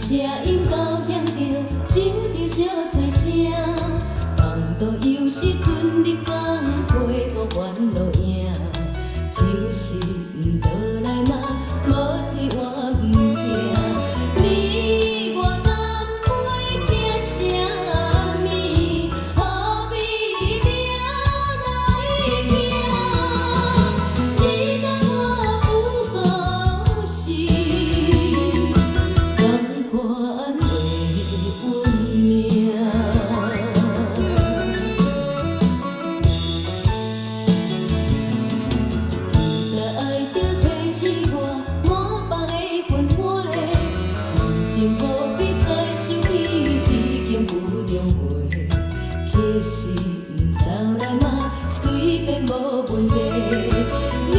声音高响着，情着小吹声。放渡有时阵你放陪我烦恼影，就是倒来嘛，无水我毋惊。你我甘会惊啥物？何必了来行？你甲我不过是同款的运命。爱着开始我满腹的愤懣，情无必再想你已经有中过，其实走来嘛随便无问题。你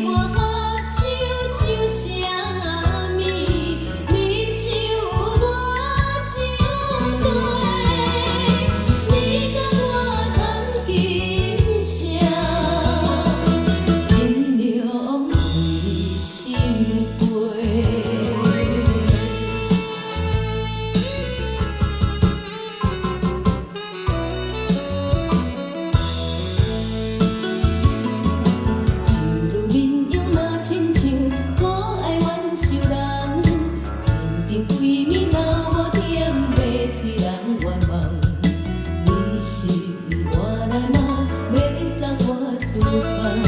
我合手唱啥物？你唱我唱对，你甲我谈今生。尽量为心陪。就如民谣若亲像可爱挽手人，前程归暝若无点要催人愿望。你心我来嘛，要送我出发。